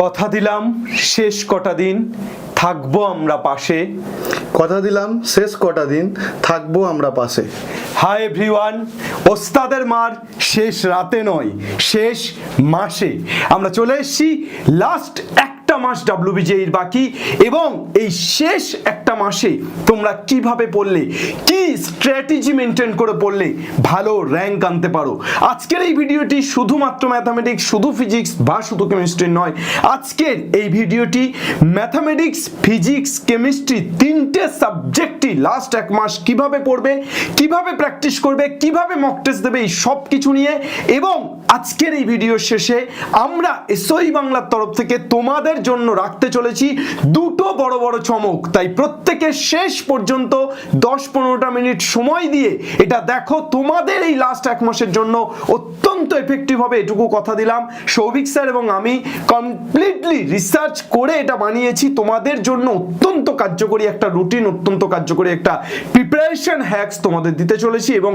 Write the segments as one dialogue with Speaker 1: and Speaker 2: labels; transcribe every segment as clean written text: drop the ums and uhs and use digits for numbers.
Speaker 1: কথা দিলাম শেষ কটা দিন থাকবো আমরা পাশে।
Speaker 2: কথা দিলাম শেষ কটা দিন থাকবো আমরা পাশে।
Speaker 1: হাই এভরিওয়ান, ওস্তাদের মার শেষ রাতে নয়, শেষ মাসে আমরা চলে এসেছি। লাস্ট একটা মাস WBJEর বাকি, এবং এই শেষ একটা মাসে তোমরা কিভাবে পড়লে, কি স্ট্র্যাটেজি মেনটেন করে পড়লে ভালো র্যাঙ্ক আনতে পারো। আজকের এই ভিডিওটি শুধুমাত্র ম্যাথামেটিক্স, শুধু ফিজিক্স বা শুধু কেমিস্ট্রি নয়। আজকের এই ভিডিওটি ম্যাথামেটিক্স, ফিজিক্স, কেমিস্ট্রি তিনটে সাবজেক্টই লাস্ট এক মাস কিভাবে পড়বে, কিভাবে প্র্যাকটিস করবে, কিভাবে মক টেস্ট দেবে, এই সব কিছু নিয়ে। এবং আজকের এই ভিডিওর শেষে আমরা এসওই বাংলার তরফ থেকে তোমাদের জন্য রাখতে চলেছি দুটো বড় বড় চমক। তাই প্রত্যেকে শেষ পর্যন্ত 10-15টা মিনিট সময় দিয়ে এটা দেখো। তোমাদের এই লাস্ট এক মাসের জন্য অত্যন্ত এফেক্টিভ হবে, এটুকু কথা দিলাম। সৌভিক স্যার এবং আমি কমপ্লিটলি রিসার্চ করে এটা বানিয়েছি তোমাদের জন্য। অত্যন্ত কার্যকরী একটা রুটিন, অত্যন্ত কার্যকরী একটা প্রিপারেশন হ্যাকস তোমাদের দিতে চলেছি, এবং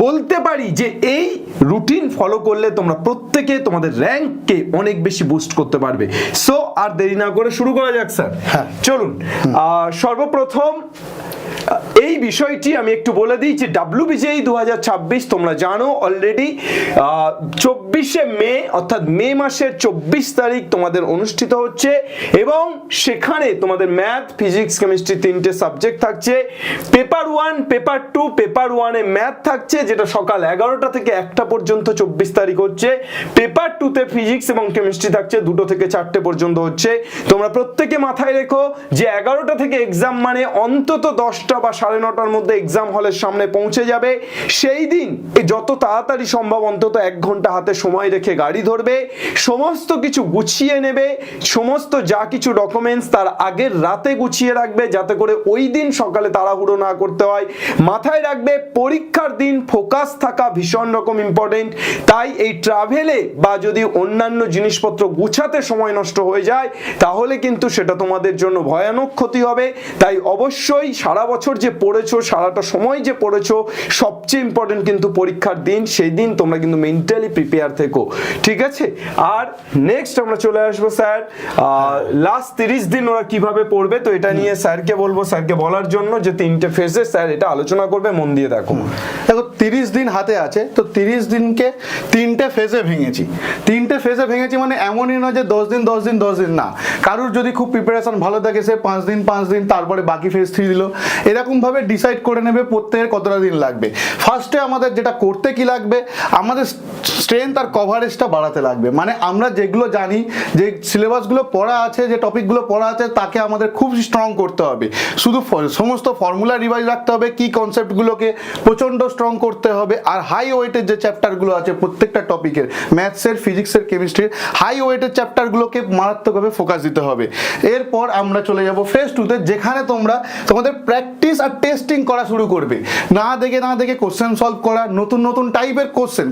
Speaker 1: বলতে পারি যে এই রুটিন ফলো করলে তোমরা প্রত্যেকে তোমাদের র্যাঙ্ককে অনেক বেশি বুস্ট করতে পারবে। সো আর দেরি না করে শুরু করা যাক স্যার।
Speaker 2: হ্যাঁ,
Speaker 1: চলুন। সর্বপ্রথম এই বিষয়টি আমি একটু বলে দিই যে WBJE 2026 তোমরা জানো অলরেডি 24শে মে অর্থাৎ মে মাসের 24 তারিখ তোমাদের অনুষ্ঠিত হচ্ছে, এবং সেখানে তোমাদের ম্যাথ, ফিজিক্স, কেমিস্ট্রি তিনটে সাবজেক্ট থাকছে। পেপার 1, পেপার 2, পেপার 1-এ ম্যাথ থাকছে, যেটা সকাল 11টা থেকে 1টা পর্যন্ত 24 তারিখ হচ্ছে। পেপার 2-তে ফিজিক্স এবং কেমিস্ট্রি থাকছে 2টো থেকে 4টে পর্যন্ত হচ্ছে। তোমরা প্রত্যেকে মাথায় রেখো যে 11টা থেকে এক্সাম মানে অন্তত 10টা বা 9:30টার মধ্যে এক্সাম হলের সামনে পৌঁছে যাবে। সেই দিন যত তাড়াতাড়ি সম্ভব অন্তত 1 ঘন্টা হাতে সময় রেখে গাড়ি ধরবে, সমস্ত কিছু গুছিয়ে নেবে, সমস্ত যা কিছু ডকুমেন্টস তার আগের রাতে গুছিয়ে রাখবে, যাতে করে ওই দিন সকালে তাড়াহুড়ো না করতে হয়। মাথায় রাখবে পরীক্ষার দিন ফোকাস থাকা ভীষণ রকম ইম্পর্টেন্ট। তাই এই ট্রাভেলে বা যদি অন্যান্য জিনিসপত্র গুছাতে সময় নষ্ট হয়ে যায় তাহলে কিন্তু সেটা তোমাদের জন্য ভয়ানক ক্ষতি হবে। তাই অবশ্যই সারা বছর যে পড়েছো, সারাটা সময় যে পড়েছো, সবচেয়ে ইম্পর্টেন্ট কিন্তু পরীক্ষার দিন, সেই দিন তোমরা কিন্তু মেন্টালি প্রিপেয়ার থেকো, ঠিক আছে? আর নেক্সট আমরা চলে আসবো স্যার লাস্ট 30 দিন ওরা কিভাবে পড়বে। তো এটা নিয়ে স্যারকে বলবো, স্যারকে বলার জন্য যে তিনটে ফেজে স্যার এটা আলোচনা করবে, মন দিয়ে দেখো।
Speaker 2: দেখো 30 দিন হাতে আছে, তো 30 দিনকে তিনটে ফেজে ভেঙেছি। তিনটে ফেজে ভেঙেছি মানে এমনই নয় যে 10 দিন 10 দিন 10 দিন না। কারুর যদি খুব প্রিপারেশন ভালো থাকে সে 5 দিন 5 দিন, তারপরে বাকি ফেজ 3 দিল। এরকম ভাবে ডিসাইড করে নেবে প্রত্যেকের কতটা দিন লাগবে। ফার্স্টে আমাদের যেটা করতে কি লাগবে, আমাদের স্ট্রেংথ আর কভারেজটা বাড়াতে লাগবে। মানে আমরা যেগুলো জানি, যে সিলেবাসগুলো পড়া আছে, যে টপিকগুলো পড়া আছে, তাকে আমাদের খুব স্ট্রং করতে হবে। শুধু সমস্ত ফর্মুলা রিভাইজ রাখতে হবে, কি কনসেপ্টগুলোকে প্রচণ্ড স্ট্রং করতে হবে। আর হাই ওয়েটের যে চ্যাপ্টারগুলো আছে প্রত্যেকটা টপিকের, ম্যাথসের, ফিজিক্সের, কেমিস্ট্রির হাই ওয়েটের চ্যাপ্টারগুলোকে মারাত্মকভাবে ফোকাস দিতে হবে। এরপর আমরা চলে যাব ফেজ 2-তে, যেখানে তোমরা তোমাদের প্র্যাকটিস আর টেস্টিং করা শুরু করবে। না দেখে কোশ্চেন সলভ করা, নতুন নতুন টাইপের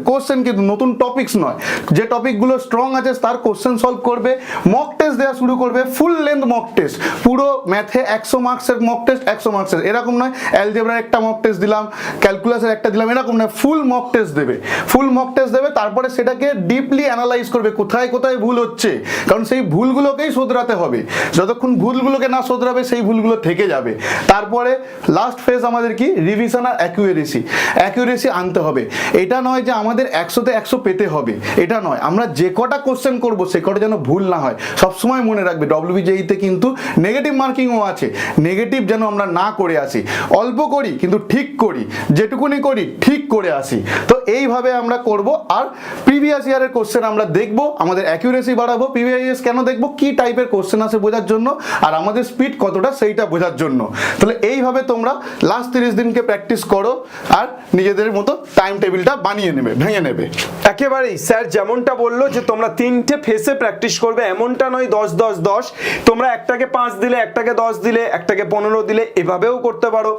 Speaker 2: কোশ্চেন কিন্তু নতুন টপিকস নয়, যে টপিকগুলো স্ট্রং আছে তার কোশ্চেন সলভ করবে। মক টেস্ট দেওয়া শুরু করবে, ফুল লেন্থ মক টেস্ট। পুরো ম্যাথে 100 মার্কসের মক টেস্ট, 100 মার্কসের, এরকম নয় অ্যালজেব্রার একটা মক টেস্ট দিলাম, ক্যালকুলাসের একটা দিলাম, এরকম নয়। ফুল মক টেস্ট দেবে, ফুল মক টেস্ট দেবে। তারপরে সেটাকে ডিপলি অ্যানালাইজ করবে, কোথায় কোথায় ভুল হচ্ছে, কারণ সেই ভুলগুলোকেই শোধরাতে হবে। যতক্ষণ ভুলগুলোকে না শোধরাবে সেই ভুলগুলো থেকে যাবে। তারপরে লাস্ট ফেজ আমাদের কি, রিভিশন আর অ্যাকিউরেসি আনতে হবে। এটা নয় যে আমাদের 100তে 100 পেতে হবে, এটা নয়। আমরা যে কটা কোশ্চেন করবো সে কটা যেন ভুল না হয়। সবসময় মনে রাখবে WBJE-তে কিন্তু নেগেটিভ মার্কিংও আছে, নেগেটিভ যেন আমরা না করে আসি। অল্প করি কিন্তু ঠিক করি, যেটুকুনি করি ঠিক করে আসি। তো এইভাবে আমরা করব। আর প্রিভিয়াস ইয়ারের কোশ্চেন আমরা দেখবো, আমাদের অ্যাকিউরেসি বাড়াবো। প্রিভিয়াস কেন দেখবো, কি টাইপের কোশ্চেন আছে বোঝার জন্য, আর আমাদের স্পিড কতটা সেইটা বোঝার জন্য। তাহলে এইভাবে তোমরা লাস্ট 30 দিনকে প্র্যাকটিস করো আর নিজেদের মতো টাইম টেবিলটা বানিয়ে নেবে, ভেঙে নেবে।
Speaker 1: একেবারেই স্যার যেমনটা বললো যে তোমরা তিনটে ফেসে প্র্যাকটিস করবে, এমনটা নয় 10 10 10। তোমরা একটাকে 5 দিলে, একটাকে 10 দিলে, একটাকে 15 দিলে, এভাবেও করতে পারো।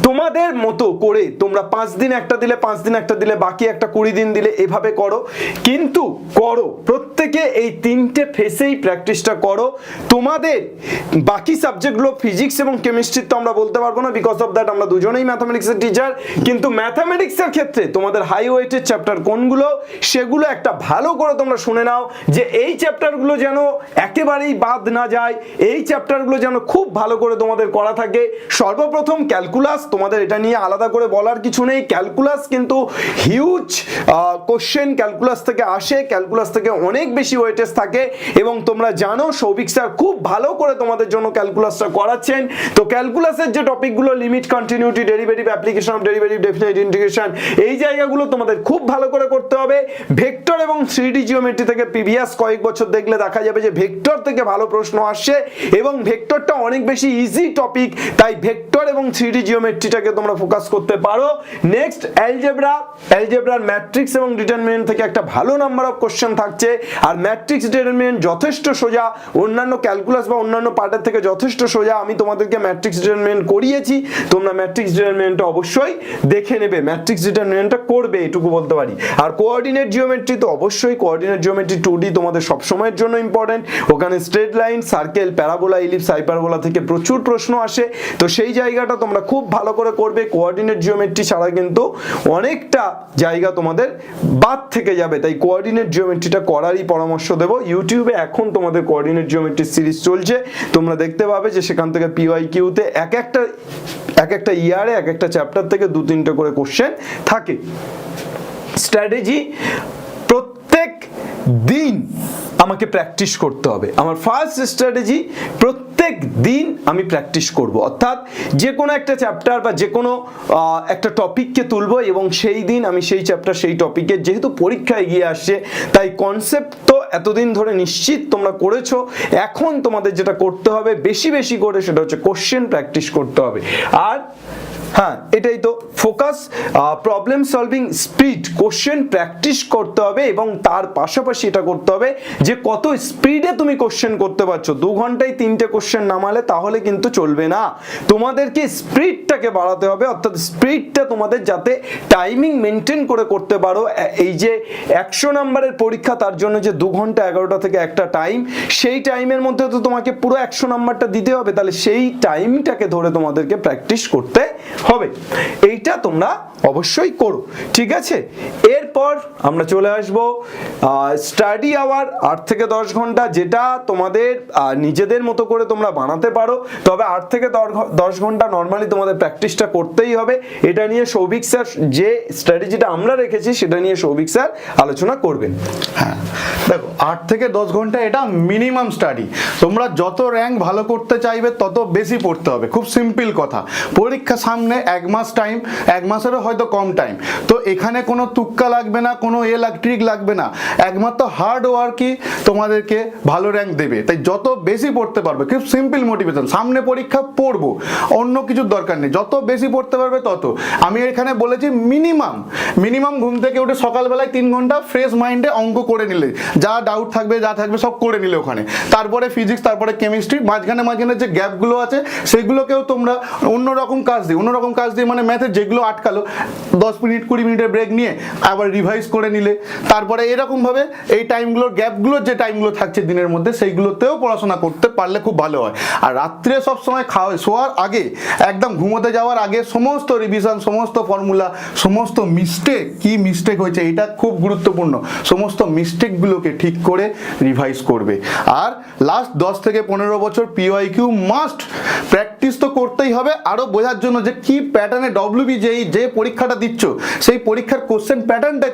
Speaker 1: তোমাদের মতো করে তোমরা 5 দিন একটা দিলে, 5 দিন একটা দিলে, বাকি একটা 20 দিন দিলে, এভাবে করো। কিন্তু করো প্রত্যেকে এই তিনটে ফেসেই প্র্যাকটিসটা করো। তোমাদের বাকি সাবজেক্টগুলো ফিজিক্স এবং কেমিস্ট্রি তো আমরা বলতে পারবো না, না, বিকজ অফ দ্যাট আমরা দুজনেই ম্যাথামেটিক্সের টিচার। কিন্তু ম্যাথামেটিক্সের ক্ষেত্রে তোমাদের হাই ওয়েটের চ্যাপ্টার কোনগুলো সেগুলো একটা ভালো করে তোমরা শুনে নাও, যে এই চ্যাপ্টারগুলো যেন একেবারেই বাদ না যায়, এই চ্যাপ্টারগুলো যেন খুব ভালো করে তোমাদের করা থাকে। সর্বপ্রথম ক্যালকুলাস, তোমাদের এটা নিয়ে আলাদা করে বলার কিছু নেই। ক্যালকুলাস কিন্তু হিউজ কোশ্চেন ক্যালকুলাস থেকে আসে, ক্যালকুলাস থেকে অনেক বেশি ওয়েটেজ থাকে, এবং তোমরা জানো সৌভিক স্যার খুব ভালো করে তোমাদের জন্য ক্যালকুলাসটা করাচ্ছেন। তো ক্যালকুলাসের যে টপিকগুলো limit, continuity, derivative, application of derivative, definite integration, এই জায়গাগুলো তোমাদের খুব ভালো করে করতে হবে। ভেক্টর এবং 3D জিওমেট্রি থেকে প্রিভিয়াস কয়েক বছর দেখলে দেখা যাবে যে ভেক্টর থেকে ভালো প্রশ্ন আসছে, এবং ভেক্টরটা অনেক বেশি ইজি টপিক, তাই ভেক্টর এবং 3D জিওমেট্রিটাকে তোমরা ফোকাস করতে পারো। নেক্সট অ্যালজেব্রা, অ্যালজেব্রার ম্যাট্রিক্স এবং ডিটারমিনেন্ট থেকে একটা ভালো নাম্বার অফ কোশ্চেন থাকছে, আর ম্যাট্রিক্স ডিটারমিনেন্ট যথেষ্ট সোজা, অন্যান্য ক্যালকুলাস বা অন্যান্য পার্টের থেকে যথেষ্ট সোজা। আমি তোমাদেরকে ম্যাট্রিক্স ডিটারমিনেন্ট করিয়েছি, তোমরা ম্যাট্রিক্স ডিটারমিনেন্টটা অবশ্যই দেখে নেবে, ম্যাট্রিক্স ডিটারমিনেন্টটা করবে, এটুকু বলতে পারি। আর কোঅর্ডিনেট জিওমেট্রি তো অবশ্যই, কোঅর্ডিনেট জিওমেট্রি 2D তোমাদের সব সময়ের জন্য ইম্পর্টেন্ট। ওখানে straight line, circle, parabola, ellipse, hyperbola থেকে প্রচুর প্রশ্ন আসে, তো সেই জায়গাটা তোমরা খুব ভালো করে করবে। কোঅর্ডিনেট জিওমেট্রি ছাড়া কিন্তু অনেকটা জায়গা তোমাদের বাদ থেকে যাবে, তাই কোঅর্ডিনেট জিওমেট্রিটা করারই পরামর্শ দেব। ইউটিউবে এখন তোমাদের কোঅর্ডিনেট জিওমেট্রি সিরিজ চলছে, তোমরা দেখতে পাবে যে সেখান থেকে পিওয়াইকিউতে এক একটা ইয়ারে এক একটা চ্যাপ্টার থেকে 2-3টে করে কোশ্চেন থাকে। স্ট্র্যাটেজি, প্রত্যেক দিন আমাকে প্র্যাকটিস করতে হবে। আমার ফার্স্ট স্ট্র্যাটেজি, প্রত্যেক দিন আমি প্র্যাকটিস করব, অর্থাৎ যে কোনো একটা চ্যাপ্টার বা যে কোনো একটা টপিককে তুলবো, এবং সেই দিন আমি সেই চ্যাপ্টার সেই টপিকের, যেহেতু পরীক্ষা এগিয়ে আসছে তাই কনসেপ্ট তো এতদিন ধরে নিশ্চিত তোমরা করেছো, এখন তোমাদের যেটা করতে হবে বেশি বেশি করে সেটা হচ্ছে কোশ্চেন প্র্যাকটিস করতে হবে। আর হ্যাঁ, এটাই তো focus, problem solving speed, question practice করতে হবে, এবং তার পাশাপাশি এটা করতে হবে যে কত স্পিডে তুমি কোশ্চেন করতে পারছো। 2 ঘন্টায় 3টে কোশ্চেন নামালে তাহলে কিন্তু চলবে না, তোমাদেরকে স্পিডটাকে বাড়াতে হবে, অর্থাৎ স্পিডটা তোমাদের যাতে টাইমিং মেনটেন করে করতে পারো। এই যে 100 নম্বরের পরীক্ষা, তার জন্য যে 2 ঘন্টা 11টা থেকে একটা টাইম, সেই টাইমের মধ্যে তো তোমাকে পুরো 100 নাম্বারটা দিতে হবে, তাহলে সেই টাইমটাকে ধরে তোমাদেরকে প্র্যাকটিস করতে হবে। এইটা তোমরা অবশ্যই করো, ঠিক আছে? এরপর আমরা চলে আসবো স্টাডি আওয়ার 8 থেকে 10 ঘন্টা, যেটা তোমাদের নিজেদের মতো করে তোমরা বানাতে পারো, তবে 8 থেকে 10 ঘন্টা নর্মালি তোমাদের প্র্যাকটিসটা করতেই হবে। এটা নিয়ে সৌভিক স্যার যে স্ট্র্যাটেজিটা আমরা রেখেছি সেটা নিয়ে সৌভিক স্যার আলোচনা করবেন।
Speaker 2: হ্যাঁ, দেখো 8 থেকে 10 ঘন্টা এটা মিনিমাম স্টাডি। তোমরা যত র্যাঙ্ক ভালো করতে চাইবে তত বেশি পড়তে হবে, খুব সিম্পল কথা। পরীক্ষা সামনে, 1 মাস টাইম, 1 মাসেরও হয়তো কম টাইম, তো এখানে কোনো তুক্কা লাগবে না, কোনো ট্রিক লাগবে না, একমাত্র হার্ড ওয়ার্কই তোমাদেরকে ভালো র্যাঙ্ক দেবে। তাই যত বেশি পড়তে পারবে, খুব সিম্পল মোটিভেশন, সামনে পরীক্ষা পড়বো, অন্য কিছুর দরকার নেই, যত বেশি পড়তে পারবে তত। আমি এখানে বলেছি মিনিমাম ঘুম থেকে উঠে সকালবেলায় 3 ঘন্টা ফ্রেশ মাইন্ডে অঙ্ক করে নিলে, যা ডাউট থাকবে যা থাকবে সব করে নিলে ওখানে, তারপরে ফিজিক্স, তারপরে কেমিস্ট্রি, মাঝখানে যে গ্যাপগুলো আছে সেগুলোকেও তোমরা অন্যরকম কাজ দিয়ে মানে ম্যাথের যেগুলো আটকালো 10 মিনিট 20 মিনিটের ব্রেক নিয়ে আবার রিভাইজ করে নিলে, তারপরে এরকম ভাবে এই টাইমগুলোর গ্যাপগুলোর যে টাইমগুলো থাকছে দিনের মধ্যে সেইগুলোতেও পড়াশোনা করতে পারলে খুব ভালো হয়। আর রাত্রে সবসময় শোয়ার আগে, একদম ঘুমোতে যাওয়ার আগে সমস্ত রিভিশন, সমস্ত ফর্মুলা, সমস্ত মিস্টেক হয়েছে এটা খুব গুরুত্বপূর্ণ, সমস্ত মিস্টেকগুলোকে ঠিক করে রিভাইজ করবে। আর লাস্ট 10 থেকে 15 বছর পিওয়াইকিউ মাস্ট প্র্যাকটিস তো করতেই হবে, আরো বোঝার জন্য যে কি প্যাটার্নে ডব্লিউবিজেই যে পরীক্ষাটা দিচ্ছ সেই পরীক্ষার কোশ্চেন প্যাটার্নটা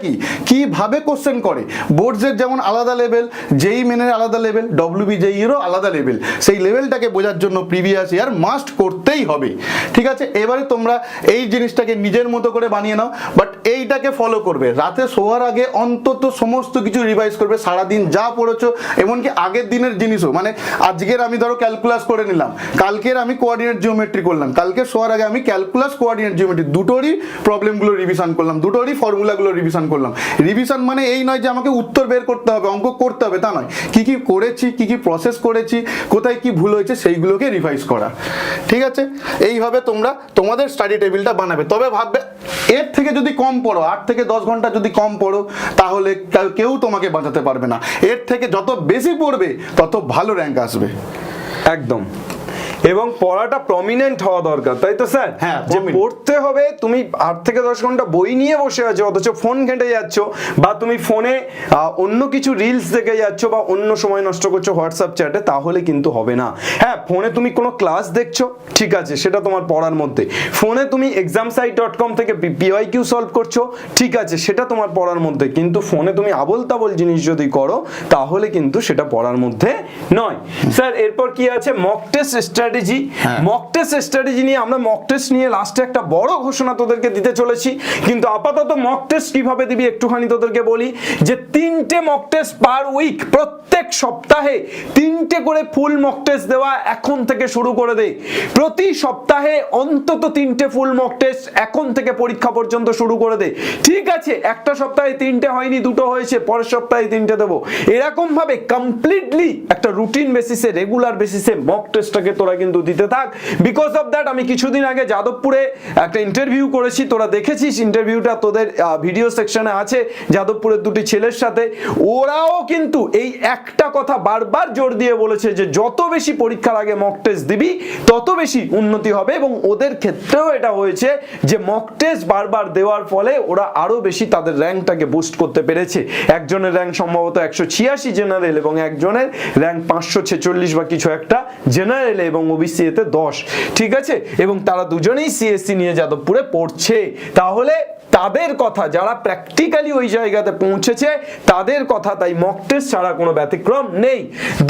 Speaker 2: কিভাবে কোশ্চেন করে। বোর্ডসের যেমন আলাদা লেভেল, যেই মেনের আলাদা লেভেল, ডব্লিউবিজেইরও আলাদা লেভেল, সেই লেভেলটাকে বোঝার জন্য প্রিভিয়াস ইয়ার মাস্ট করতেই হবে, ঠিক আছে? এবারে তোমরা এই জিনিসটাকে নিজের মতো করে বানিয়ে নাও, বাট এইটাকে ফলো করবে। রাতে শোয়ার আগে অন্তত সমস্ত কিছু রিভাইজ করবে, সারাদিন যা পড়েছো, এমনকি আগের দিনের জিনিসও, মানে আজকের আমি ধরো ক্যালকুলাস করে নিলাম, কালকের আমি কোঅর্ডিনেট জিওমেট্রি করলাম, কালকে শোয়ার আগে আমি ক্যালকুলাস কোঅর্ডিনেট জিওমেট্রি দুটোরই প্রবলেমগুলো রিভিশন করলাম, দুটোরই ফর্মুলাগুলো রিভিশন করলাম। রিভিশন মানে এই নয় যে আমাকে উত্তর বের করতে হবে, অঙ্ক করতে হবে, তা নয়, কি কি করেছি, কি কি প্রসেস করেছি, কোথায় কি ভুল হয়েছে সেইগুলোকে রিভাইজ করা, ঠিক আছে? এইভাবে তোমরা তোমাদের স্টাডি টেবিলটা বানাবে। তবে ভাববে এর থেকে যদি কম পড়ো, 8 থেকে 10 ঘন্টা যদি কম পড়ো, তাহলে কেউ তোমাকে বাঁচাতে পারবে না। এর থেকে যত বেশি পড়বে তত ভালো র্যাঙ্ক আসবে।
Speaker 1: একদম। এবং পড়াটা প্রমিনেন্ট হওয়া দরকার, তাই তো স্যার?
Speaker 2: হ্যাঁ,
Speaker 1: যে
Speaker 2: prominent।
Speaker 1: পড়তে হবে, তুমি 8 থেকে 10 ঘন্টা বই নিয়ে বসে আছো অথচ ফোন ঘেঁটে যাচ্ছ, বা তুমি ফোনে অন্য কিছু রিলস দেখে যাচ্ছ, বা অন্য সময় নষ্ট করছো হোয়াটসঅ্যাপ চ্যাটে, তাহলে কিন্তু হবে না। হ্যাঁ, ফোনে তুমি কোনো ক্লাস দেখছো, ঠিক আছে, সেটা তোমার পড়ার মধ্যে। ফোনে তুমি examsite.com থেকে PYQ সলভ করছো, ঠিক আছে, সেটা তোমার পড়ার মধ্যে। কিন্তু ফোনে তুমি আবল তাবল জিনিস যদি করো তাহলে কিন্তু সেটা পড়ার মধ্যে নয়। স্যার এরপর কি আছে? Mock test strategy. Mock test strategy নিয়ে আমরা মক টেস্ট নিয়ে লাস্টে একটা বড় ঘোষণা তোদেরকে দিতে চলেছি, কিন্তু আপাতত মক টেস্ট কিভাবে দিবি একটুখানি তোদেরকে বলি। যে 3টে মক টেস্ট পার উইক, প্রত্যেক সপ্তাহে 3টে করে ফুল মক টেস্ট দেওয়া এখন থেকে শুরু করে দে। প্রতি সপ্তাহে অন্তত 3টে ফুল মক টেস্ট এখন থেকে পরীক্ষা পর্যন্ত শুরু করে দে, ঠিক আছে? একটা সপ্তাহে 3টে হয়নি, 2টো হয়েছে, পরের সপ্তাহে 3টে দেবো। এরকম ভাবে কমপ্লিটলি একটা রুটিন বেসিসে, রেগুলার বেসিসে মক টেস্টটাকে তোরা কিন্তু দিতে থাক। বিকজ অফ দ্যাট আমি কিছুদিন আগে যাদবপুরে একটা ইন্টারভিউ করেছি, তোরা দেখেছিস ইন্টারভিউটা, তোদের ভিডিও সেকশনে আছে, যাদবপুরের দুটি ছেলের সাথে। ওরাও কিন্তু এই একটা কথা বারবার জোর দিয়ে বলেছে যে যত বেশি পরীক্ষার আগে মক টেস্ট দিবি তত বেশি উন্নতি হবে, এবং ওদের ক্ষেত্রেও এটা হয়েছে যে মক টেস্ট বারবার দেওয়ার ফলে ওরা আরো বেশি তাদের র্যাঙ্কটাকে বুস্ট করতে পেরেছে। একজনের র্যাঙ্ক সম্ভবত 186 জেনারেল, এবং একজনের র্যাঙ্ক 546 বা কিছু একটা জেনারেলে, এবং ওবিসি এতে 10, ঠিক আছে? এবং তারা দুজনেই সিএসসি নিয়ে যাদবপুরে পড়ছে। তাহলে তাদের কথা, যারা প্র্যাকটিক্যালি ওই জায়গাতে পৌঁছেছে তাদের কথা, তাই মক টেস্ট ছাড়া কোনো ব্যতিক্রম নেই।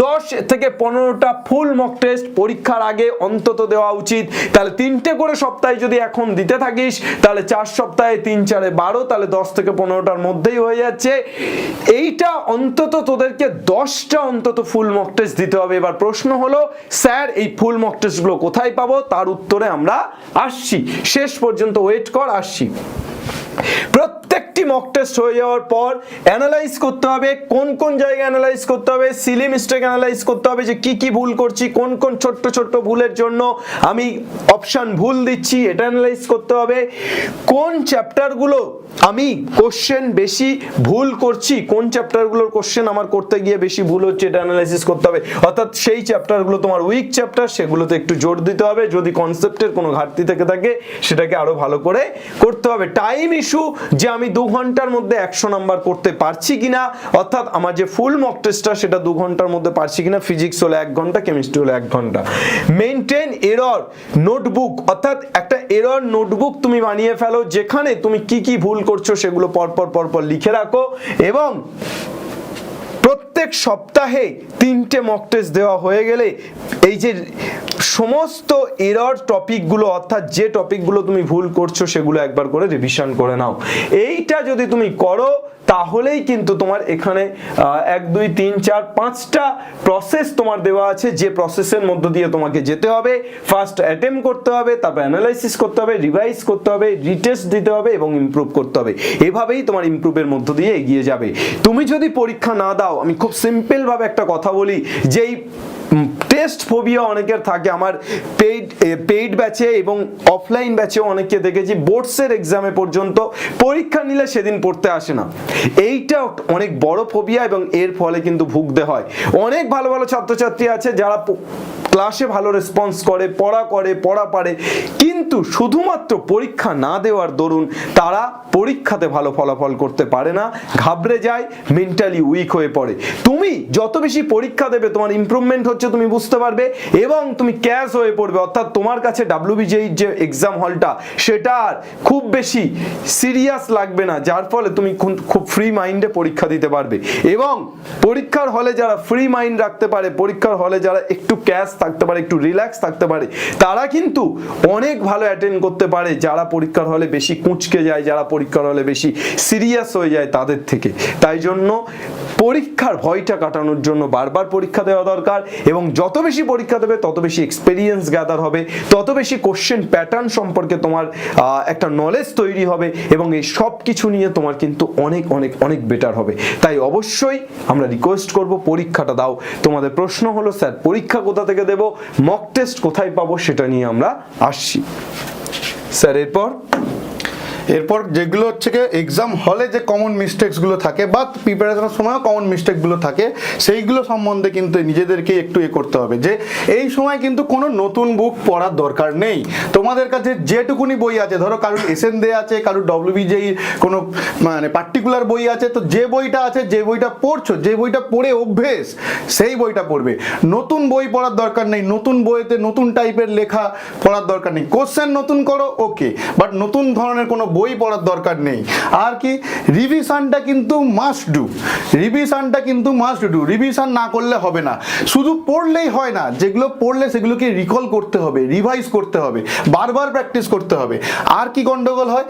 Speaker 1: 10 থেকে 15টা ফুল মক টেস্ট পরীক্ষার আগে অন্তত দেওয়া উচিত। তাহলে 3টে করে সপ্তাহে যদি এখন দিতে থাকিস, তাহলে 4 সপ্তাহে 3 4 12, তাহলে 10 থেকে 15টার মধ্যেই হয়ে যাচ্ছে। এইটা অন্তত তোদেরকে 10টা অন্তত ফুল মক টেস্ট দিতে হবে। এবার প্রশ্ন হলো, স্যার এই ফুল মক টেস্টগুলো কোথায় পাবো? তার উত্তরে আমরা আসছি, শেষ পর্যন্ত ওয়েট কর, আসছি। প্রত্যেকটি মক টেস্ট হয়ে যাওয়ার পর অ্যানালাইজ করতে হবে কোন কোন জায়গায় অ্যানালাইজ করতে হবে, সিলি মিস্টেক অ্যানালাইজ করতে হবে যে কি কি ভুল করছি, কোন কোন ছোট্ট ছোট্ট ভুলের জন্য আমি অপশন ভুল দিচ্ছি, এটা অ্যানালাইজ করতে হবে। কোন চ্যাপ্টারগুলো আমি কোশ্চেন বেশি ভুল করছি, কোন চ্যাপ্টারগুলোর কোশ্চেন আমার করতে গিয়ে বেশি ভুল হচ্ছে, এটা অ্যানালাইসিস করতে হবে। অর্থাৎ সেই চ্যাপ্টারগুলো তোমার উইক চ্যাপ্টার, সেগুলোতে একটু জোর দিতে হবে। যদি কনসেপ্টের কোনো ঘাটতি থেকে থাকে সেটাকে আরো ভালো করে করতে হবে। টাইম ইস্যু, যে আমি 2 ঘন্টার মধ্যে 100 নাম্বার করতে পারছি কিনা, অর্থাৎ আমার যে ফুল মক টেস্টটা সেটা 2 ঘন্টার মধ্যে পারছি কিনা। ফিজিক্স হলো 1 ঘন্টা, কেমিস্ট্রি হলো 1 ঘন্টা। মেইনটেইন এরর নোটবুক, অর্থাৎ একটা এরর নোটবুক তুমি বানিয়ে ফেলো, যেখানে তুমি কি কি ভুল করছো সেগুলো পরপর লিখে রাখো। এবং প্রত্যেক সপ্তাহে 3টে মক টেস্ট দেওয়া হয়ে গেলে এই যে সমস্ত এরর টপিকগুলো, অর্থাৎ যে টপিকগুলো তুমি ভুল করছো সেগুলো একবার করে রিভিশন করে নাও। এইটা যদি তুমি করো তাহলেই কিন্তু তোমার এখানে 1 2 3 4 5টা প্রসেস তোমার দেওয়া আছে, যে প্রসেসের মধ্য দিয়ে তোমাকে যেতে হবে। ফার্স্ট অ্যাটেম্প করতে হবে, তারপর অ্যানালাইসিস করতে হবে, রিভাইজ করতে হবে, রিটেস্ট দিতে হবে এবং ইমপ্রুভ করতে হবে। এভাবেই তোমার ইমপ্রুভের মধ্য দিয়ে এগিয়ে যাবে। তুমি যদি পরীক্ষা না দাও, আমি খুব সিম্পল ভাবে একটা কথা বলি, যেই টেস্ট ফোবিয়া অনেকের থাকে, আমার পেইড ব্যাচে এবং অফলাইন ব্যাচেও অনেককে দেখেছি বোর্ডসের এক্সামে পর্যন্ত পরীক্ষা নিলে সেদিন পড়তে আসে না। এইটা অনেক বড় ফোবিয়া, এবং এর ফলে কিন্তু ভুগতে হয়। অনেক ভালো ভালো ছাত্রছাত্রী আছে যারা ক্লাসে ভালো রেসপন্স করে, পড়া পারে, কিন্তু শুধুমাত্র পরীক্ষা না দেওয়ার দরুন তারা পরীক্ষাতে ভালো ফলাফল করতে পারে না, ঘাবড়ে যায়, মেন্টালি উইক হয়ে পড়ে। তুমি যত বেশি পরীক্ষা দেবে তোমার ইমপ্রুভমেন্ট হচ্ছে তুমি বুঝতে পারবে, এবং তুমি ক্যাশ হয়ে পড়বে। অর্থাৎ তোমার কাছে WBJEE যে এক্সাম হলটা সেটা আর খুব বেশি সিরিয়াস লাগবে না, যার ফলে তুমি খুব ফ্রি মাইন্ডে পরীক্ষা দিতে পারবে। এবং পরীক্ষার হলে যারা ফ্রি মাইন্ড রাখতে পারে, পরীক্ষার হলে যারা একটু ক্যাশ থাকতে পারে, একটু রিল্যাক্স থাকতে পারে, তারা কিন্তু অনেক ভালো অ্যাটেন্ড করতে পারে। যারা পরীক্ষার হলে বেশি কুঁচকে যায়, যারা পরীক্ষার হলে বেশি সিরিয়াস হয়ে যায় তাদের থেকে। তাই জন্য পরীক্ষার ভয়টা কাটানোর জন্য বারবার পরীক্ষা দেওয়া দরকার, এবং যত বেশি পরীক্ষা দেবে তত বেশি এক্সপেরিয়েন্স গ্যাদার হবে, তত বেশি কোশ্চেন প্যাটার্ন সম্পর্কে তোমার একটা নলেজ তৈরি হবে, এবং এই সব কিছু নিয়ে তোমার কিন্তু অনেক অনেক অনেক বেটার হবে। তাই অবশ্যই আমরা রিকোয়েস্ট করব পরীক্ষাটা দাও। তোমাদের প্রশ্ন হলো, স্যার পরীক্ষা কোথা থেকে দেব, মক টেস্ট কোথায় পাবো, সেটা নিয়ে আমরা আসছি। স্যার এরপর
Speaker 2: এরপর যেগুলো হচ্ছে কি এক্সাম হলে যে কমন মিস্টেকসগুলো থাকে বা প্রিপারেশনের সময়ও কমন মিস্টেকগুলো থাকে সেইগুলো সম্বন্ধে কিন্তু নিজেদেরকে একটু করতে হবে যে এই সময় কিন্তু কোনো নতুন বুক পড়ার দরকার নেই। তোমাদের কাছে যেটুকুনি বই আছে, ধরো কারোর এসএন দে আছে, কারোর ডব্লিউবিজেই কোনো মানে পার্টিকুলার বই আছে, তো যে বইটা আছে, যে বইটা পড়ছো, যে বইটা পড়ে অভ্যেস সেই বইটা পড়বে। নতুন বই পড়ার দরকার নেই, নতুন বইতে নতুন টাইপের লেখা পড়ার দরকার নেই। কোশ্চেন নতুন করো ওকে, বাট নতুন ধরনের কোনো বই পড়ার দরকার নেই। আর কি রিভিশনটা কিন্তু মাস্ট ডু, রিভিশনটা কিন্তু মাস্ট ডু। রিভিশন না করলে হবে না, শুধু পড়লেই হয় না, যেগুলো পড়লে সেগুলোকে রিকল করতে হবে, রিভাইজ করতে হবে, বারবার প্র্যাকটিস করতে হবে। আর কি গন্ডগোল হয়,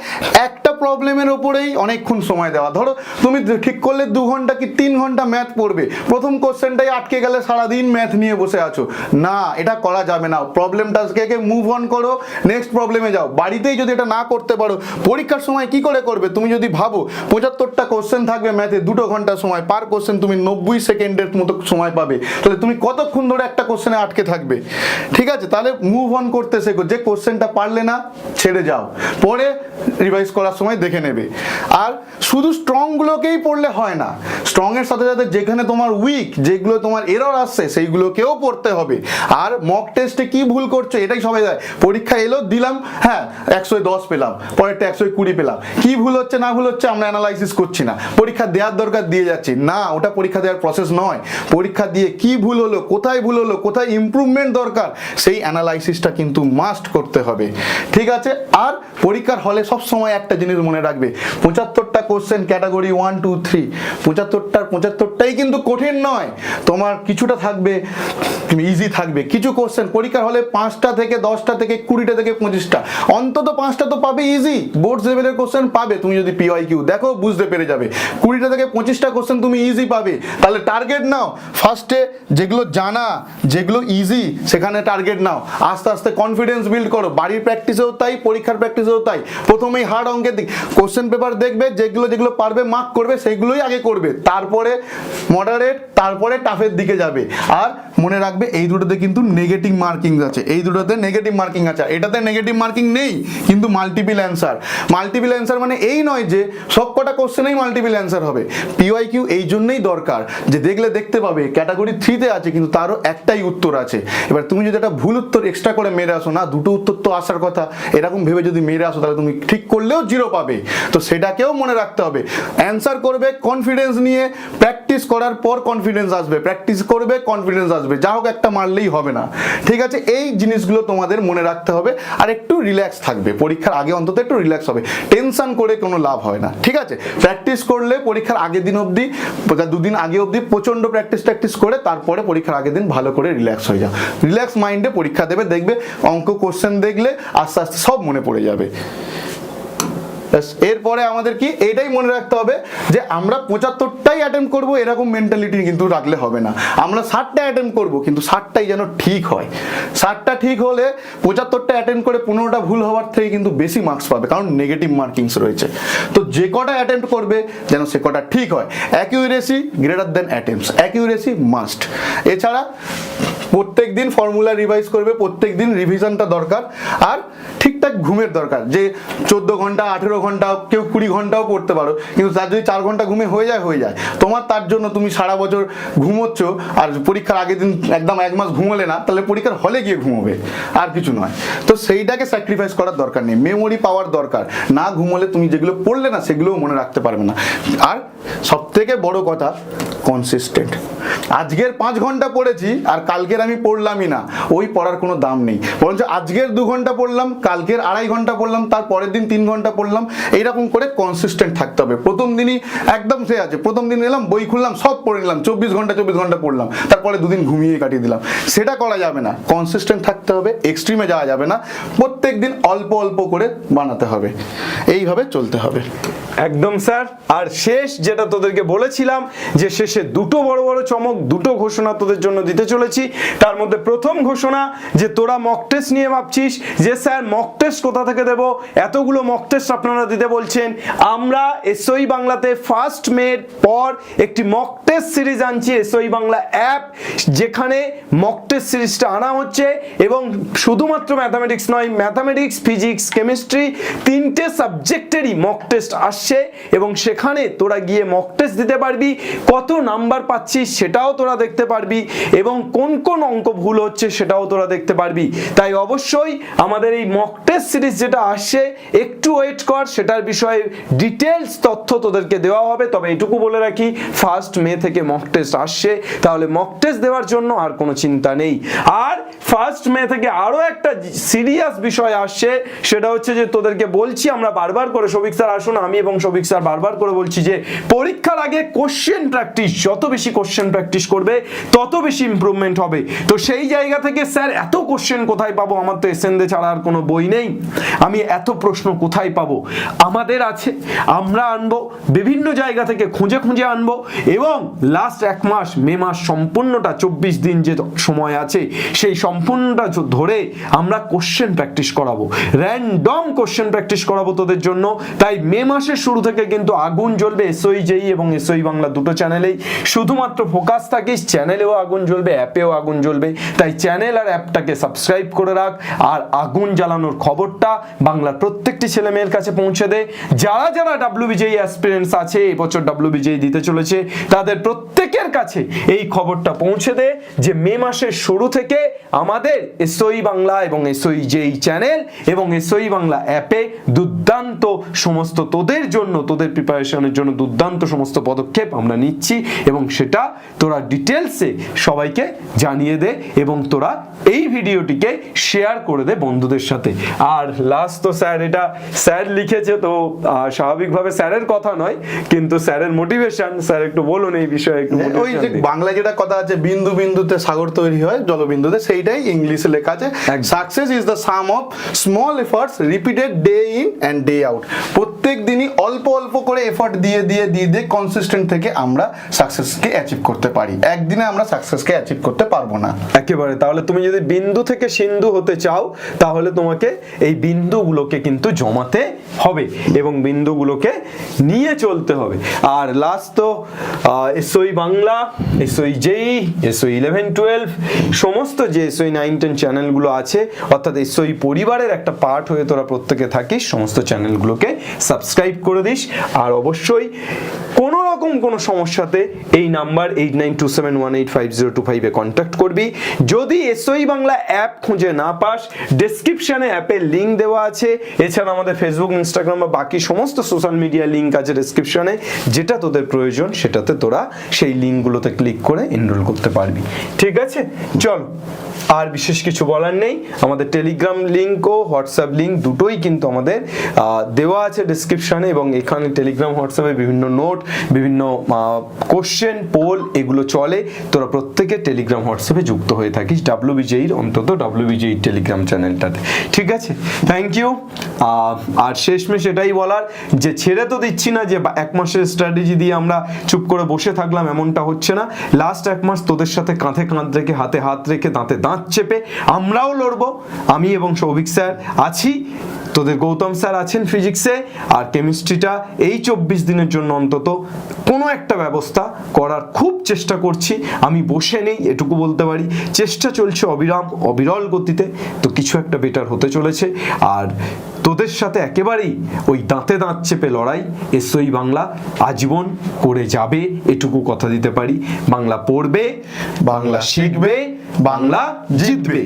Speaker 2: একটা প্রবলেমের ওপরেই অনেকক্ষণ সময় দেওয়া। ধরো তুমি ঠিক করলে 2 ঘন্টা কি 3 ঘন্টা ম্যাথ পড়বে, প্রথম কোশ্চেনটাই আটকে গেলে সারাদিন ম্যাথ নিয়ে বসে আছো, না এটা করা যাবে না। প্রবলেমটাকে মুভ অন করো, নেক্সট প্রবলেমে যাও। বাড়িতেই যদি এটা না করতে পারো, পরীক্ষার সময় কি করে করবে? তুমি যদি ভাবো 75টা কোশ্চেন থাকবে ম্যাথে, 2 ঘন্টা সময়, পার কোশ্চেন তুমি 90 সেকেন্ডের মতো সময় পাবে, তাহলে তুমি কতক্ষণ ধরে একটা কোশ্চেনে আটকে থাকবে? ঠিক আছে, তাহলে মুভ অন করতে শেখো। যে কোশ্চেনটা পারলে না ছেড়ে যাও, পরে রিভাইজ করার সময় দেখে নেবে। আর শুধু স্ট্রংগুলোকেই পড়লে হয় না, স্ট্রংয়ের সাথে সাথে যেখানে তোমার উইক, যেগুলো তোমার এরর আসছে সেইগুলোকেও পড়তে হবে। আর মক টেস্টে কি ভুল করছো এটাই সবাই দেয়, পরীক্ষা এলো দিলাম, হ্যাঁ 110 পেলাম, পরেরটা 120 পেলাম, কি ভুল হচ্ছে না ভুল হচ্ছে আমরা অ্যানালাইসিস করছি না, পরীক্ষা দেওয়ার দরকার দিয়ে যাচ্ছি না, ওটা পরীক্ষা দেওয়ার প্রসেস নয়। পরীক্ষা দিয়ে কি ভুল হলো, কোথায় ভুল হলো, কোথায় ইমপ্রুভমেন্ট দরকার, সেই অ্যানালাইসিসটা কিন্তু মাস্ট করতে হবে। ঠিক আছে, আর পরীক্ষার হলে সব সময় একটা জিনিস মনে রাখবে, 75টা কোশ্চেন ক্যাটাগরি 1 2 3, 75টাই কিন্তু কঠিন নয়। তোমার কিছুটা থাকবে ইজি থাকবে, কিছু কোশ্চেন পরীক্ষার হলে 5টা থেকে 10টা থেকে 20টা থেকে 25টা, অন্তত 5টা তো পাবে ইজি, বোর্ড লেভেলের কোশ্চেন পাবে। তুমি যদি পিওয়াইকিউ দেখো বুঝতে পেরে যাবে, 20টা থেকে 25টা কোশ্চেন তুমি ইজি পাবে। তাহলে টার্গেট নাও, ফার্স্টে যেগুলো জানা, যেগুলো ইজি সেখানে টার্গেট নাও, আস্তে আস্তে কনফিডেন্স বিল্ড করো। বাড়ির প্র্যাকটিসেও তাই, পরীক্ষার প্র্যাকটিসেও তাই। প্রথমেই হার্ড অঙ্কের দিক কোশ্চেন পেপার দেখবে, যেগুলো পারবে মার্ক করবে, সেইগুলোই আগে করবে, তারপরে মডারেট, তারপরে টাফের দিকে যাবে। আর মনে রাখবে এই দুটোতে কিন্তু নেগেটিভ মার্কিং আছে, এই দুটোতে নেগেটিভ মার্কিং আছে। এটাতে নেগেটিভ মার্কিং নেই, কিন্তু মাল্টিপল অ্যান্সার। মাল্টিপল অ্যান্সার মানে এই নয় যে সব কটা কোশ্চেনেই মাল্টিপল অ্যান্সার হবে। পিওয়াইকিউ এই জন্যই দরকার যে দেখতে পাবে ক্যাটাগরি 3-তে আছে কিন্তু তারও একটাই উত্তর আছে। এবার তুমি যদি একটা ভুল উত্তর এক্সট্রা করে মেরে আসো, না 2টো উত্তর তো আসার কথা, এরকম ভেবে যদি মেরে আসো তাহলে তুমি ঠিক করলেও 0 পাবে। তো সেটাকেও মনে রাখতে হবে। অ্যান্সার করবে কনফিডেন্স নিয়ে, প্র্যাকটিস করার পর কনফিডেন্স আসবে, প্র্যাকটিস করবে কনফিডেন্স আসবে, যা হোক একটা মারলেই হবে না। ঠিক আছে, এই জিনিসগুলো তোমাদের মনে রাখতে হবে। আর একটু রিল্যাক্স থাকবে, পরীক্ষার আগে অন্তত একটু রিল্যাক্স হবে, টেনশন করে কোনো লাভ হয় না। ঠিক আছে, প্র্যাকটিস করলে পরীক্ষার আগের দিন অবধি, 2 দিন আগে অবধি প্রচন্ড প্র্যাকটিস করে তারপরে পরীক্ষার আগের দিন ভালো করে রিল্যাক্স হয়ে যাও। রিল্যাক্স মাইন্ডে পরীক্ষা দেবে, দেখবে অঙ্ক কোশ্চেন দেখলে আস্তে আস্তে সব মনে পড়ে যাবে। এরপরে আমাদের কি এইটাই মনে রাখতে হবে যে আমরা 75টাই অ্যাটেম্প করব, এরকম মেন্টালিটি কিন্তু রাখলে হবে না। আমরা 60টা অ্যাটেম্প করব, কিন্তু 60টাই যেন ঠিক হয়। 60টা ঠিক হলে 75টা অ্যাটেম্প করে 15টা ভুল হওয়ার থেকে কিন্তু বেশি মার্কস পাবে, কারণ নেগেটিভ মার্কিংস রয়েছে। তো যে কটা অ্যাটেম্প করবে যেন সে কটা ঠিক হয়। Accuracy greater than attempts, accuracy must. এছাড়া প্রত্যেক দিন ফর্মুলা রিভাইজ করবে, প্রত্যেক দিন রিভিশনটা দরকার। আর ঠিকঠাক ঘুমের দরকার, যে 14 ঘন্টা 18 ঘন্টা, কেউ 20 ঘন্টাও পড়তে পারো, কিন্তু তার যদি 4 ঘন্টা ঘুমে হয়ে যায় তোমার, তার জন্য তুমি সারা বছর ঘুমোচ্ছ আর পরীক্ষার আগের দিন একদম 1 মাস ঘুমোলে না, তাহলে পরীক্ষার হলে গিয়ে ঘুমোবে, আর কিছু নয়। তো সেইটাকে স্যাক্রিফাইস করার দরকার নেই, মেমোরি পাওয়ার দরকার। না ঘুমোলে তুমি যেগুলো পড়লে না সেগুলোও মনে রাখতে পারবে না। আর সব থেকে বড় কথা, কনসিস্টেন্ট। আজকের 5 ঘন্টা পড়েছি আর কালকের আমি পড়লামই না, ওই পড়ার কোনো দাম নেই। বরঞ্চ আজকের 2 ঘন্টা পড়লাম, কালকের 2.5 ঘন্টা পড়লাম, তার পরের দিন 3 ঘন্টা পড়লাম, এইরকম করে কনসিস্টেন্ট থাকতে হবে। প্রথম দিনই একদম সে আছে, প্রথম দিন এলাম বই খুললাম সব পড়ে নিলাম, 24 ঘন্টা পড়লাম, তারপরে 2 দিন ঘুমিয়ে কাটিয়ে দিলাম, সেটা করা যাবে না। কনসিস্টেন্ট থাকতে হবে, এক্সট্রিমে যাওয়া যাবে না, প্রত্যেক দিন অল্প অল্প করে বানাতে হবে, এইভাবে চলতে হবে।
Speaker 1: একদম স্যার। আর শেষ যেটা তোদেরকে বলেছিলাম যে শেষে 2টো বড় বড় চমক দুটো ঘোষণা তোদের জন্য দিতে চলেছি। তার মধ্যে প্রথম ঘোষণা যে তোরা মক টেস্ট নিয়ে ভাবছিস যে স্যার মক টেস্ট কোথা থেকে দেব, এতগুলো মক টেস্ট আপনারা দিতে বলছেন, আমরা এসওই বাংলাতে 1 মের পর একটি মক টেস্ট সিরিজ আনছি এসওই বাংলা অ্যাপ, যেখানে মক টেস্ট সিরিজটা আনা হচ্ছে এবং শুধুমাত্র ম্যাথামেটিক্স নয়, ম্যাথামেটিক্স, ফিজিক্স, কেমিস্ট্রি 3টে সাবজেক্টেরই মক টেস্ট আসছে এবং সেখানে তোরা গিয়ে মক টেস্ট দিতে পারবি, কত নাম্বার পাচ্ছিস সেটাও তোরা দেখতে পারবি এবং কোন কোন অঙ্ক ভুল হচ্ছে সেটাও তোরা দেখতে পারবি। তাই অবশ্যই আমাদের এই মক টেস্ট সিরিজ যেটা আসছে একটু ওয়েট কর, সেটার বিষয়ে ডিটেলস তথ্য তোদেরকে দেওয়া হবে। তবে এটুকু বলে রাখি 1 মে থেকে মক টেস্ট আসছে, তাহলে মক টেস্ট দেওয়ার জন্য আর কোনো চিন্তা নেই। আর 1 মে থেকে আরো একটা সিরিয়াস বিষয় আসছে, সেটা হচ্ছে যে তোদেরকে বলছি আমরা বারবার করে, সৌভিক স্যার আসুন, আমি এবং সৌভিক স্যার বারবার করে বলছি যে পরীক্ষার আগে কোশ্চেন প্র্যাকটিস, যত বেশি কোশ্চেন প্র্যাকটিস করবে তত বেশি ইমপ্রুভমেন্ট হবে। তো সেই জায়গা থেকে স্যার এত কোশ্চেন কোথায় পাবো, আমার তো এসএনদে ছাড়া আর কোনো বই নেই, আমি এত প্রশ্ন কোথায় পাবো, আমাদের আছে, আমরা আনবো বিভিন্ন জায়গা থেকে খুঁজে খুঁজে আনবো এবং লাস্ট 1 মাস মে মাস সম্পূর্ণটা 24 দিন যে সময় আছে সেই সম্পূর্ণটা ধরে আমরা কোশ্চেন প্র্যাকটিস করাবো, র্যান্ডম কোশ্চেন প্র্যাকটিস করাবো তোদের জন্য। তাই মে মাসের শুরু থেকে কিন্তু আগুন জ্বলবে এসওই জেই এবং এসওই বাংলা দুটো চ্যানেলেই, শুধুমাত্র ফোকাস থাকিস, চ্যানেলেও আগুন জ্বলবে, অ্যাপেও আগুন জ্বলবে। তাই চ্যানেল আর অ্যাপটাকে সাবস্ক্রাইব করে রাখ আর আগুন জ্বালানোর খবরটা বাংলার প্রত্যেকটি ছেলে মেয়ের কাছে পৌঁছে দে। যারা যারা ডাব্লিউবিজেই অ্যাসপিরেন্টস আছে, এবছর ডাব্লিউবিজেই দিতে চলেছে, তাদের প্রত্যেকের কাছে এই খবরটা পৌঁছে দে যে মে মাসের শুরু থেকে আমাদের এসওই বাংলা এবং এসওই জেই চ্যানেল এবং এসওই বাংলা অ্যাপে দুর্দান্ত সমস্ত তোদের জন্য, তোদের প্রিপারেশনের জন্য দুর্দান্ত সমস্ত পদক্ষেপ আমরা নিচ্ছি এবং সেটা তোরা ডিটেলসে সবাইকে জানিয়ে দে এবং তোরা এই ভিডিওটিকে শেয়ার করে দে বন্ধুদের সাথে। আর লাস্ট তো স্যার, এটা স্যার লিখেছে তো স্বাভাবিকভাবে স্যারের কথা নয়, কিন্তু স্যারের মোটিভেশন, স্যার একটু বলুন এই বিষয়ে একটু।
Speaker 2: ওই যে বাংলা যেটা কথা আছে, বিন্দু বিন্দুতে সাগর তৈরি হয় জলবিন্দুতে, সেইটাই ইংলিশে লেখা আছে, success is the sum of small efforts repeated day in and day out. প্রত্যেক দিনই অল্প অল্প করে এফর্ট দিয়ে দিয়ে দিয়ে দিয়ে কনসিস্টেন্ট থেকে আমরা সাকসেসকে অ্যাচিভ করতে পারি, একদিনে আমরা সাকসেসকে অ্যাচিভ করতে পারবো না
Speaker 1: একেবারে। তাহলে তুমি যদি বিন্দু থেকে সিন্ধু হতে চাও তাহলে তোমাকে এই বিন্দুগুলোকে কিন্তু জমাতে হবে এবং বিন্দুগুলোকে নিয়ে চলতে হবে। আর লাস্ট তো এসওই বাংলা, এসওই জেই, এসওই 11-12 সমস্ত যে এসওই 9-10 চ্যানেলগুলো আছে, অর্থাৎ এসওই পরিবারের একটা পার্ট হয়ে তোরা প্রত্যেকে থাকিস, সমস্ত চ্যানেলগুলোকে সাবস্ক্রাইব করে দিস। আর অবশ্যই কোনো রকম কোনো সমস্যাতে এই নাম্বার 8927185025 এ কন্ট্যাক্ট করবি। যদি এসওই বাংলা অ্যাপ খুঁজে না পাস, ডেসক্রিপশনে অ্যাপের লিঙ্ক দেওয়া আছে, এছাড়া আমাদের ফেসবুক, ইনস্টাগ্রাম বা বাকি সমস্ত সোশ্যাল মিডিয়া লিঙ্ক আছে ডেসক্রিপশনে, যেটা তোদের প্রয়োজন সেটাতে তোরা সেই লিঙ্কগুলোতে ক্লিক করে এনরোল করতে পারবি। ঠিক আছে, চল আর বিশেষ কিছু বলার নেই। আমাদের টেলিগ্রাম লিঙ্ক ও হোয়াটসঅ্যাপ লিঙ্ক দুটোই কিন্তু আমাদের দেওয়া আছে ডেসক্রিপশনে এবং এখানে টেলিগ্রাম, হোয়াটসঅ্যাপে বিভিন্ন নোট, বিভিন্ন কোশ্চেন, পোল এগুলো চলে। তোরা প্রত্যেকে টেলিগ্রাম, হোয়াটসঅ্যাপে যুক্ত হয়ে থাকিস ডাব্লিউবিজেইর, অন্তত ডাব্লিউবিজেই টেলিগ্রাম চ্যানেলটাতে। ঠিক আছে, থ্যাংক ইউ। আর শেষমেশ এটাই বলার যে ছেড়ে তো দিচ্ছি না, যে 1 মাসের স্ট্র্যাটেজি দিয়ে আমরা চুপ করে বসে থাকলাম, এমনটা হচ্ছে না। লাস্ট 1 মাস তোদের সাথে কাঁধে কাঁধ রেখে, হাতে হাত রেখে, দাঁতে দাঁত চেপে আমরাও লড়বো। আমি এবং সৌভিক স্যার আছি, তোদের গৌতম স্যার আছেন ফিজিক্সে, আর কেমিস্ট্রিটা এই 24 দিনের জন্য অন্তত কোনো একটা ব্যবস্থা করার খুব চেষ্টা করছি। আমি বসে নেই, এটুকু বলতে পারি, চেষ্টা চলছে অবিরল গতিতে, তো কিছু একটা বেটার হতে চলেছে। আর তোদের সাথে একেবারেই ওই দাঁতে দাঁত চেপে লড়াই এসওই বাংলা আজীবন করে যাবে, এটুকু কথা দিতে পারি। বাংলা পড়বে, বাংলা শিখবে, বাংলা জিতবে।